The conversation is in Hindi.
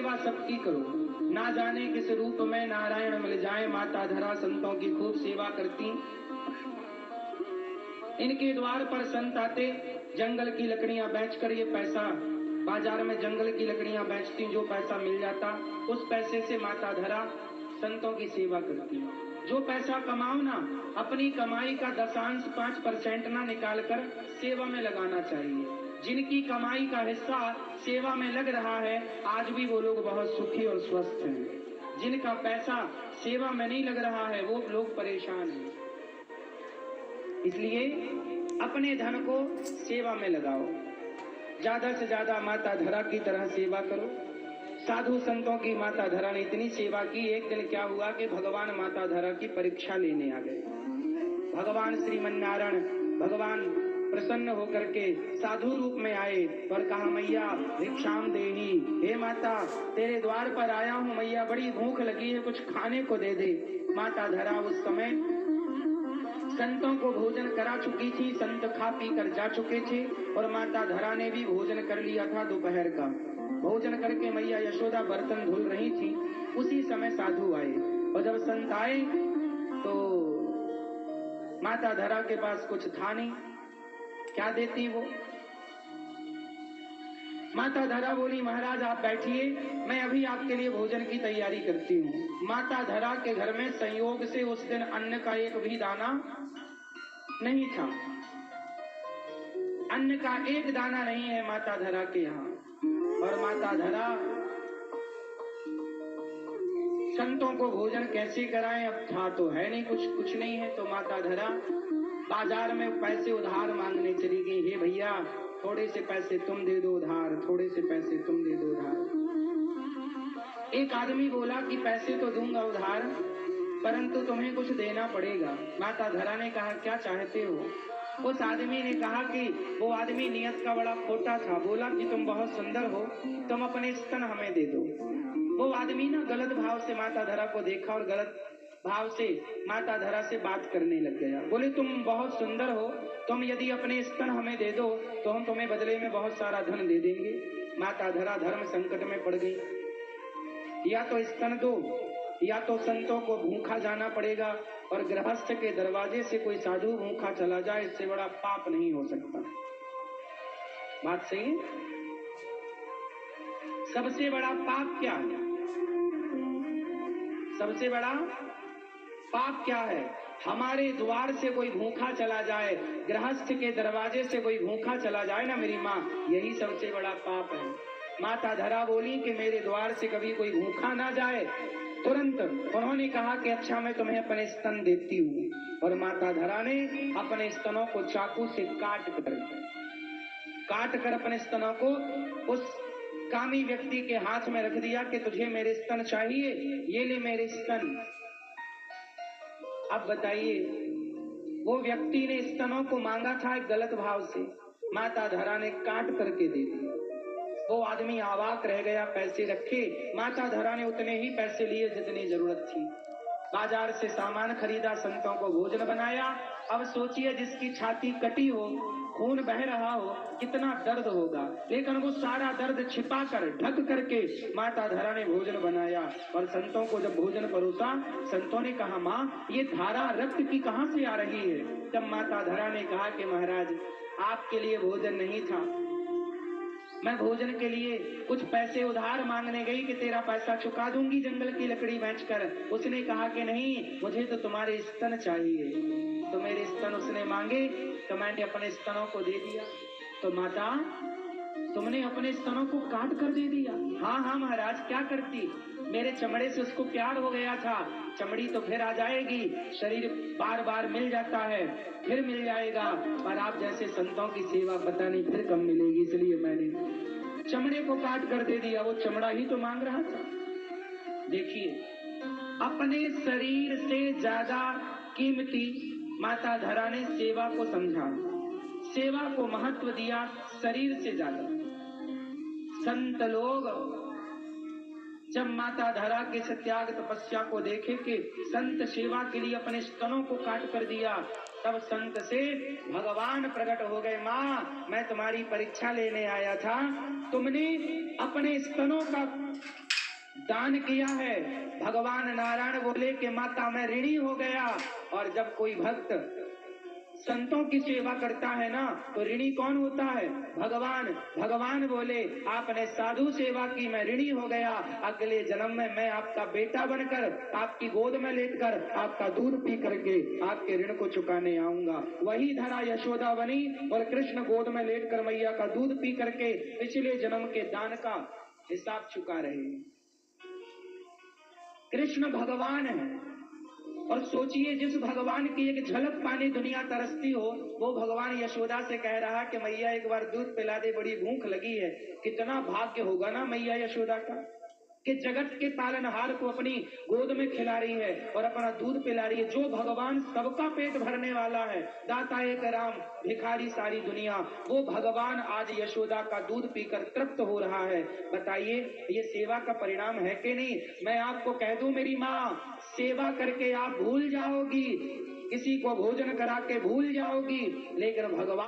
सेवा सबकी करो। ना जाने किस रूप में नारायण मिल जाए, माता धरा संतों की खूब सेवा करती। इनके द्वार पर संत आते, जंगल की लकड़ियां बेचकर ये पैसा, बाजार में जंगल की लकड़ियां बेचती, जो पैसा मिल जाता उस पैसे से माता धरा संतों की सेवा करती। जो पैसा कमाओ ना, अपनी कमाई का 10% ना निकालकर सेवा में लगाना चाहिए। जिनकी कमाई का हिस्सा सेवा में लग रहा है, आज भी वो लोग बहुत सुखी और स्वस्थ हैं। जिनका पैसा सेवा में नहीं लग रहा है, वो लोग परेशान हैं। इसलिए अपने धन को सेवा में लगाओ, ज्यादा से ज्यादा माता धरा की तरह सेवा करो। साधु संतों की माता धरा ने इतनी सेवा की, एक दिन क्या हुआ कि भगवान माता धरा की परीक्षा लेने आ गए। भगवान श्रीमन्नारायण भगवान प्रसन्न होकर के साधु रूप में आए और कहा, मैया भिक्षाम देही, हे माता तेरे द्वार पर आया हूँ मैया, बड़ी भूख लगी है, कुछ खाने को दे दे। माता धरा उस समय संतों को भोजन करा चुकी थी, संत खा पी कर जा चुके थे और माता धरा ने भी भोजन कर लिया था। दोपहर का भोजन करके मैया यशोदा बर्तन धुल रही थी, उसी समय साधु आए और जब संत आए तो माता धरा के पास कुछ था नहीं, क्या देती वो। माता धरा बोली, महाराज आप बैठिए, मैं अभी आपके लिए भोजन की तैयारी करती हूँ। माता धरा के घर में संयोग से उस दिन अन्न का एक भी दाना नहीं था, अन्न का एक दाना नहीं है माता धरा के यहाँ। और माता धरा संतों को भोजन कैसे कराएं, अब था तो है नहीं, कुछ नहीं है। तो माता धरा बाजार में पैसे उधार मांगने चली गई। हे भैया थोड़े से पैसे तुम दे दो उधार, थोड़े से पैसे तुम दे दो उधार। एक आदमी बोला कि पैसे तो दूंगा उधार, परंतु तुम्हें कुछ देना पड़ेगा। माता धरा ने कहा, क्या चाहते हो? उस आदमी ने कहा कि वो आदमी नियत का बड़ा खोटा था, बोला कि तुम बहुत सुंदर हो, तुम अपने स्तन हमें दे दो। वो आदमी ना गलत भाव से माता धरा को देखा और गलत भाव से माता धरा से बात करने लग गया। बोले, तुम बहुत सुंदर हो, तुम यदि अपने स्तन हमें दे दो तो हम तुम्हें बदले में बहुत सारा धन दे देंगे। माता धरा धर्म संकट में पड़ गई, या तो स्तन दो या तो संतों को भूखा जाना पड़ेगा, और गृहस्थ के दरवाजे से कोई साधु भूखा चला जाए, इससे बड़ा पाप नहीं हो सकता। बात सही है? सबसे बड़ा पाप क्या है? सबसे बड़ा पाप क्या है? हमारे द्वार से कोई भूखा चला जाए, गृहस्थ के दरवाजे से कोई भूखा चला जाए ना मेरी माँ, यही सबसे बड़ा पाप है। माता धरा बोली कि मेरे द्वार से कभी कोई भूखा ना जाए। तुरंत उन्होंने कहा कि अच्छा मैं तुम्हें अपने स्तन देती हूँ, और माता धरा ने अपने स्तनों को चाकू से काट कर अपने स्तनों को उस कामी व्यक्ति के हाथ में रख दिया कि तुझे मेरे स्तन चाहिए, ये ले मेरे स्तन। अब बताइए, वो व्यक्ति ने स्तनों को मांगा था एक गलत भाव से, माता धरा ने काट करके दे दिया। वो आदमी अवाक रह गया, पैसे रखे, माता धरा ने उतने ही पैसे लिए जितनी जरूरत थी। बाजार से सामान खरीदा, संतों को भोजन बनाया। अब सोचिए, जिसकी छाती कटी हो, खून बह रहा हो, कितना दर्द होगा, लेकिन वो सारा दर्द छिपा कर ढक करके माता धरा ने भोजन बनाया और संतों को जब भोजन परोसा, संतों ने कहा, माँ ये धारा रक्त की कहाँ से आ रही है? तब माता धरा ने कहा कि महाराज आपके लिए भोजन नहीं था, मैं भोजन के लिए कुछ पैसे उधार मांगने गई कि तेरा पैसा चुका दूंगी जंगल की लकड़ी बेचकर। उसने कहा कि नहीं, मुझे तो तुम्हारे स्तन चाहिए। तो मेरे स्तन उसने मांगे तो मैंने अपने स्तनों को दे दिया। तो माता तुमने अपने स्तनों को काट कर दे दिया? हाँ महाराज, क्या करती, मेरे चमड़े से उसको प्यार हो गया था, चमड़ी तो फिर आ जाएगी, शरीर बार बार मिल जाता है, फिर मिल जाएगा, पर आप जैसे संतों की सेवा पता नहीं फिर कब मिलेगी, इसलिए मैंने चमड़े को काट कर दे दिया। वो चमड़ा ही तो मांग रहा था। देखिए, अपने शरीर से ज्यादा कीमती माता धरा ने सेवा को समझा, सेवा को महत्व दिया शरीर से ज्यादा। संत लोग जब माता धरा के सत्याग तपस्या को देखे कि संत सेवा के लिए अपने स्तनों को काट कर दिया, तब संत से भगवान प्रकट हो गए। माँ, मैं तुम्हारी परीक्षा लेने आया था, तुमने अपने स्तनों का दान किया है। भगवान नारायण बोले कि माता मैं ऋणी हो गया। और जब कोई भक्त संतों की सेवा करता है ना तो ऋणी कौन होता है? भगवान। भगवान बोले आपने साधु सेवा की, मैं ऋणी हो गया। अगले जन्म में मैं आपका बेटा बनकर आपकी गोद में लेटकर आपका दूध पी करके आपके ऋण को चुकाने आऊंगा। वही धरा यशोदा बनी और कृष्ण गोद में लेटकर मैया का दूध पी करके पिछले जन्म के दान का हिसाब चुका रहे हैं। कृष्ण भगवान है। और सोचिए, जिस भगवान की एक झलक पाने दुनिया तरसती हो, वो भगवान यशोदा से कह रहा कि मैया एक बार दूध पिला दे, बड़ी भूख लगी है। कितना भाग्य होगा ना मैया यशोदा का कि जगत के पालनहार को अपनी गोद में खिला रही है और अपना दूध पिला रही है। जो भगवान सबका पेट भरने वाला है, दाता एक राम भिखारी सारी दुनिया, वो भगवान आज यशोदा का दूध पीकर तृप्त हो रहा है। बताइए ये सेवा का परिणाम है कि नहीं? मैं आपको कह दूं मेरी माँ, सेवा करके आप भूल जाओगी, किसी को भोजन करा के भूल जाओगी, लेकिन भगवान